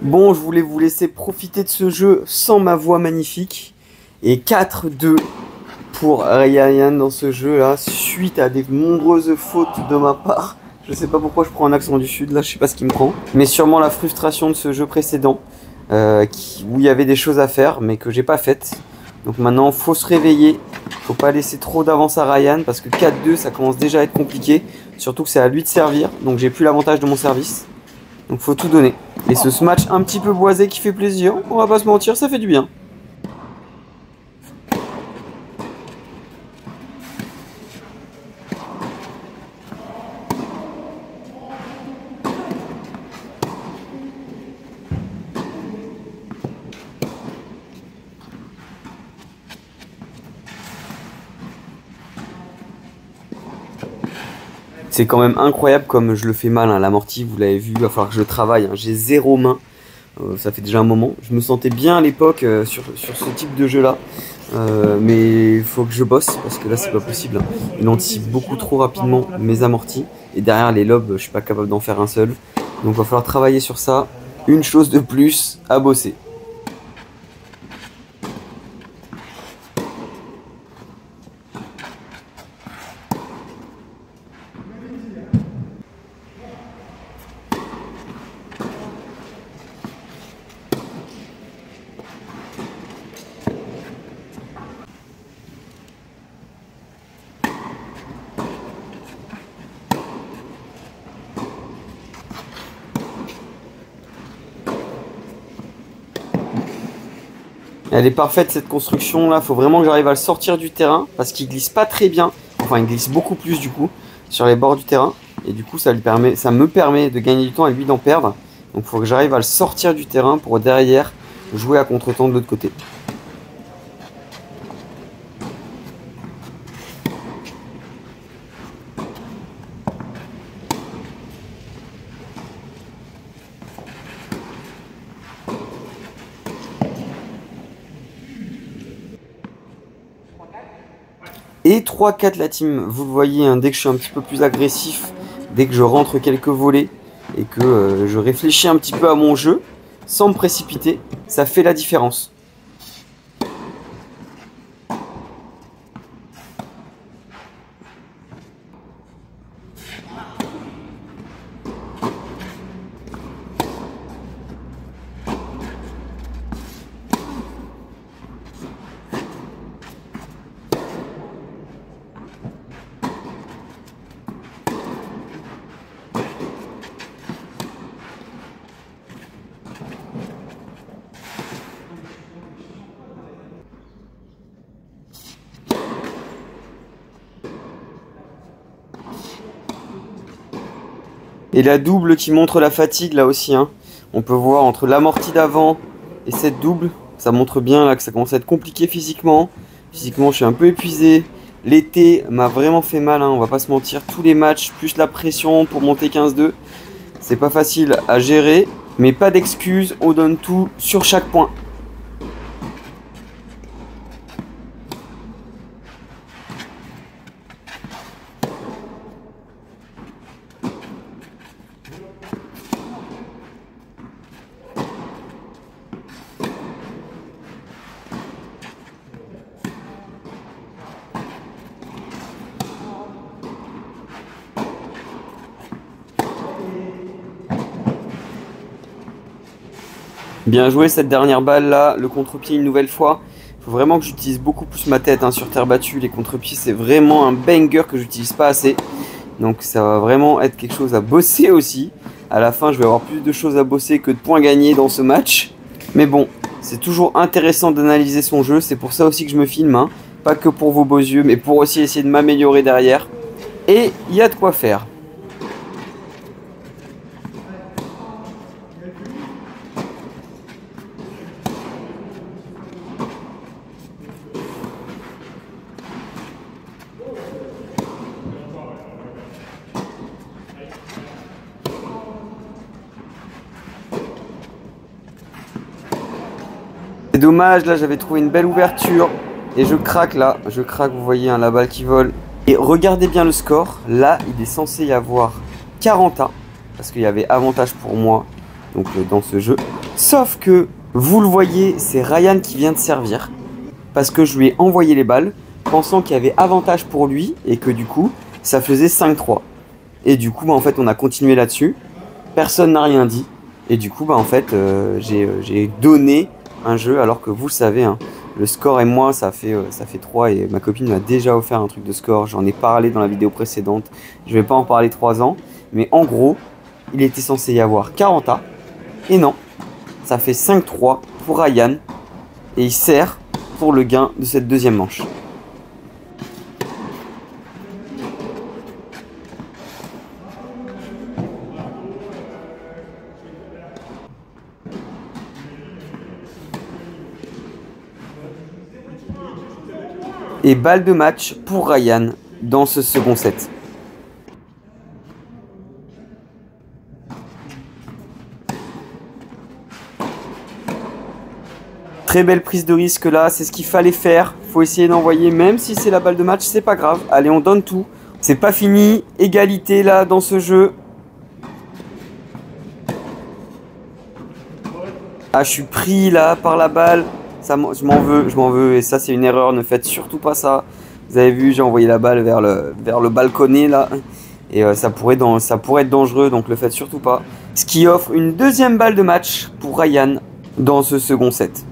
Bon, je voulais vous laisser profiter de ce jeu sans ma voix magnifique. Et 4-2 pour Ryan dans ce jeu-là, suite à des nombreuses fautes de ma part. Je sais pas pourquoi je prends un accent du sud, là je sais pas ce qui me prend. Mais sûrement la frustration de ce jeu précédent, où il y avait des choses à faire, mais que j'ai pas faites. Donc maintenant, faut se réveiller. Faut pas laisser trop d'avance à Ryan parce que 4-2, ça commence déjà à être compliqué. Surtout que c'est à lui de servir. Donc j'ai plus l'avantage de mon service. Donc faut tout donner. Et ce match un petit peu boisé qui fait plaisir, on va pas se mentir, ça fait du bien. C'est quand même incroyable comme je le fais mal, hein. L'amorti, vous l'avez vu, il va falloir que je travaille, hein. J'ai 0 main, ça fait déjà un moment. Je me sentais bien à l'époque sur ce type de jeu là, mais il faut que je bosse parce que là c'est pas possible, hein. Il anticipe beaucoup trop rapidement mes amortis et derrière les lobes je suis pas capable d'en faire un seul. Donc il va falloir travailler sur ça, une chose de plus à bosser. Elle est parfaite cette construction là, faut vraiment que j'arrive à le sortir du terrain parce qu'il glisse pas très bien, enfin il glisse beaucoup plus du coup sur les bords du terrain et du coup ça me permet de gagner du temps et lui d'en perdre. Donc il faut que j'arrive à le sortir du terrain pour derrière jouer à contre-temps de l'autre côté. Et 3-4 la team, vous le voyez, hein, dès que je suis un petit peu plus agressif, dès que je rentre quelques volets et que je réfléchis un petit peu à mon jeu, sans me précipiter, ça fait la différence. Et la double qui montre la fatigue là aussi, hein. On peut voir entre l'amorti d'avant et cette double, ça montre bien là que ça commence à être compliqué physiquement. Physiquement je suis un peu épuisé. L'été m'a vraiment fait mal, hein, on va pas se mentir. Tous les matchs, plus la pression pour monter 15-2. C'est pas facile à gérer, mais pas d'excuses, on donne tout sur chaque point. Bien joué cette dernière balle là, le contre-pied une nouvelle fois. Il faut vraiment que j'utilise beaucoup plus ma tête, hein, sur terre battue. Les contre-pieds c'est vraiment un banger que j'utilise pas assez. Donc ça va vraiment être quelque chose à bosser aussi. À la fin je vais avoir plus de choses à bosser que de points gagnés dans ce match. Mais bon, c'est toujours intéressant d'analyser son jeu. C'est pour ça aussi que je me filme, hein. Pas que pour vos beaux yeux, mais pour aussi essayer de m'améliorer derrière. Et il y a de quoi faire. C'est dommage, là j'avais trouvé une belle ouverture et je craque là, vous voyez, hein, la balle qui vole. Et regardez bien le score, là il est censé y avoir 40 à, parce qu'il y avait avantage pour moi donc dans ce jeu. Sauf que, vous le voyez, c'est Ryan qui vient de servir, parce que je lui ai envoyé les balles, pensant qu'il y avait avantage pour lui et que du coup ça faisait 5-3. Et du coup bah, en fait on a continué là-dessus, personne n'a rien dit, et du coup bah en fait j'ai donné un jeu alors que vous le savez, hein, Le score et moi, ça fait 3 et ma copine m'a déjà offert un truc de score. J'en ai parlé dans la vidéo précédente. Je vais pas en parler 3 ans. Mais en gros, il était censé y avoir 40A. Et non, ça fait 5-3 pour Ryan. Et il sert pour le gain de cette deuxième manche. Et balle de match pour Ryan dans ce second set. Très belle prise de risque là, c'est ce qu'il fallait faire. Faut essayer d'envoyer, même si c'est la balle de match, c'est pas grave. Allez, on donne tout. C'est pas fini. Égalité là dans ce jeu. Ah, je suis pris là par la balle. Ça, je m'en veux. Et ça, c'est une erreur. Ne faites surtout pas ça. Vous avez vu, j'ai envoyé la balle vers le balconnet là. Et ça pourrait être dangereux, donc le faites surtout pas. Ce qui offre une deuxième balle de match pour Ryan dans ce second set.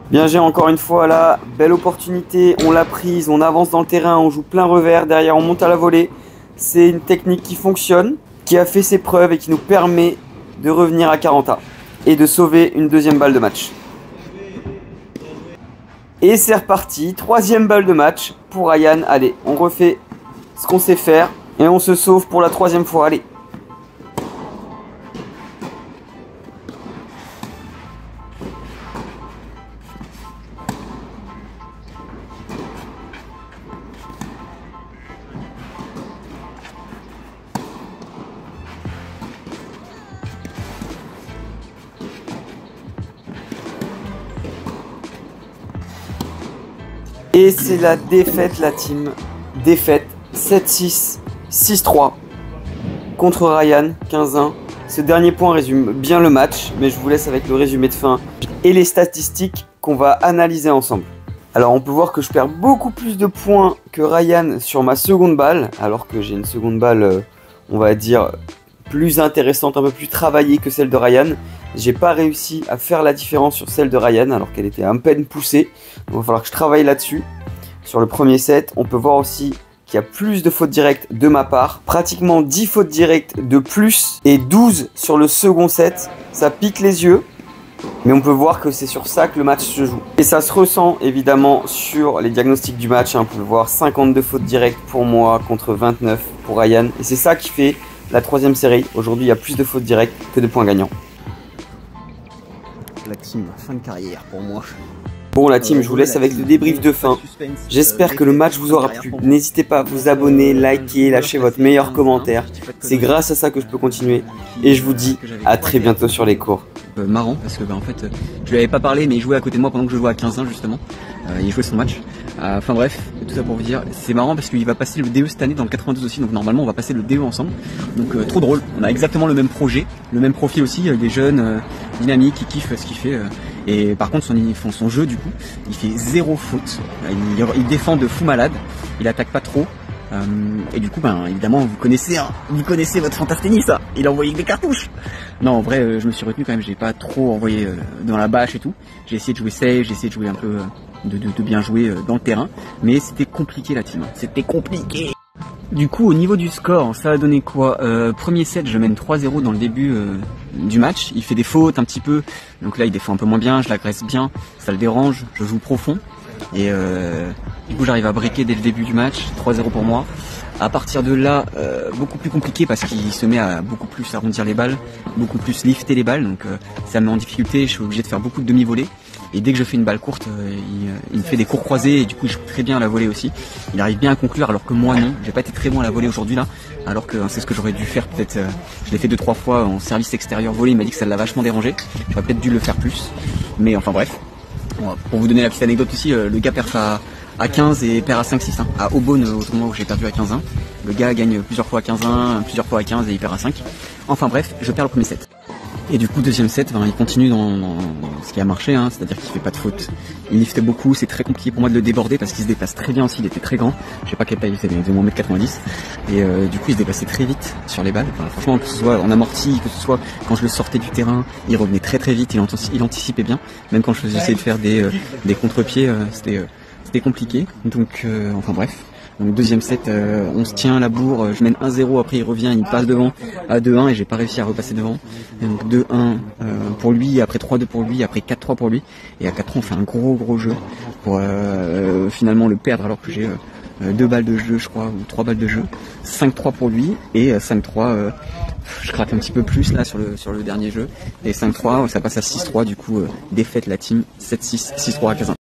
Bien joué encore une fois là, belle opportunité, on l'a prise, on avance dans le terrain, on joue plein revers, derrière on monte à la volée. C'est une technique qui fonctionne, qui a fait ses preuves et qui nous permet de revenir à 40A et de sauver une deuxième balle de match. Et c'est reparti, troisième balle de match pour Ryan. Allez, on refait ce qu'on sait faire et on se sauve pour la troisième fois, allez. Et c'est la défaite, la team. Défaite 7-6, 6-3 contre Ryan, 15-1. Ce dernier point résume bien le match, mais je vous laisse avec le résumé de fin et les statistiques qu'on va analyser ensemble. Alors on peut voir que je perds beaucoup plus de points que Ryan sur ma seconde balle, alors que j'ai une seconde balle, on va dire, plus intéressante, un peu plus travaillée que celle de Ryan. J'ai pas réussi à faire la différence sur celle de Ryan alors qu'elle était à peine poussée. Donc il va falloir que je travaille là-dessus. Sur le premier set, on peut voir aussi qu'il y a plus de fautes directes de ma part. Pratiquement 10 fautes directes de plus et 12 sur le second set. Ça pique les yeux. Mais on peut voir que c'est sur ça que le match se joue. Et ça se ressent évidemment sur les diagnostics du match. On peut voir 52 fautes directes pour moi contre 29 pour Ryan. Et c'est ça qui fait la troisième série. Aujourd'hui, il y a plus de fautes directes que de points gagnants. La team, fin de carrière pour moi. Bon la team, je vous laisse avec le débrief de fin. J'espère que le match vous aura plu. N'hésitez pas à vous abonner, liker, lâcher votre meilleur commentaire. C'est grâce à ça que je peux continuer. Et je vous dis à très bientôt sur les cours. Marrant parce que en fait je lui avais pas parlé mais il jouait à côté de moi pendant que je jouais à 15-1 justement. Il jouait son match. Enfin bref, tout ça pour vous dire, c'est marrant parce qu'il va passer le DE cette année dans le 92 aussi, donc normalement on va passer le DE ensemble. Donc trop drôle, on a exactement le même projet, le même profil aussi, il est jeune, dynamique, il kiffe ce qu'il fait. Et par contre son jeu du coup, il fait zéro faute, il défend de fou malade, il attaque pas trop. Et du coup, évidemment, vous connaissez votre Fantasténis, ça. Il a envoyé des cartouches. Non, en vrai, je me suis retenu quand même. J'ai pas trop envoyé dans la bâche et tout. J'ai essayé de jouer safe, j'ai essayé de jouer un peu, de bien jouer dans le terrain. Mais c'était compliqué la team. C'était compliqué. Du coup, au niveau du score, ça a donné quoi? Premier set, je mène 3-0 dans le début du match. Il fait des fautes un petit peu. Donc là, il défend un peu moins bien. Je l'agresse bien. Ça le dérange. Je joue profond. Et du coup j'arrive à breaker dès le début du match, 3-0 pour moi. À partir de là, beaucoup plus compliqué parce qu'il se met à beaucoup plus arrondir les balles, beaucoup plus lifter les balles, donc ça me met en difficulté, je suis obligé de faire beaucoup de demi-volées. Et dès que je fais une balle courte, il me fait des cours croisés et du coup je joue très bien à la volée aussi. Il arrive bien à conclure alors que moi non, j'ai pas été très bon à la volée aujourd'hui là, alors que c'est ce que j'aurais dû faire peut-être, je l'ai fait 2-3 fois en service extérieur volée, il m'a dit que ça l'a vachement dérangé, j'aurais peut-être dû le faire plus, mais enfin bref. Bon, pour vous donner la petite anecdote aussi, le gars perd à 15 et perd à 5-6 hein, à Aubonne au tournoi où j'ai perdu à 15-1. Le gars gagne plusieurs fois à 15-1, plusieurs fois à 15 et il perd à 5. Enfin bref, je perds le premier set. Et du coup, deuxième set, il continue dans ce qui a marché, hein, c'est-à-dire qu'il fait pas de faute. Il lifte beaucoup, c'est très compliqué pour moi de le déborder parce qu'il se déplace très bien aussi, il était très grand. Je sais pas quelle taille il fait, mais il devait 1m90. Et du coup, il se déplaçait très vite sur les balles. Enfin, franchement, que ce soit en amorti, que ce soit quand je le sortais du terrain, il revenait très très vite, il anticipait bien. Même quand je essayais de faire des contre-pieds, c'était compliqué. Donc, enfin bref. Donc deuxième set, on se tient à la bourre, je mène 1-0, après il revient, il passe devant à 2-1 et j'ai pas réussi à repasser devant. Donc 2-1 pour lui, après 3-2 pour lui, après 4-3 pour lui. Et à 4-3 on fait un gros jeu pour finalement le perdre alors que j'ai 2 balles de jeu je crois, ou 3 balles de jeu. 5-3 pour lui et 5-3, je craque un petit peu plus là sur le dernier jeu. Et 5-3, ça passe à 6-3, du coup défaite la team 7-6, 6-3 à 15-1.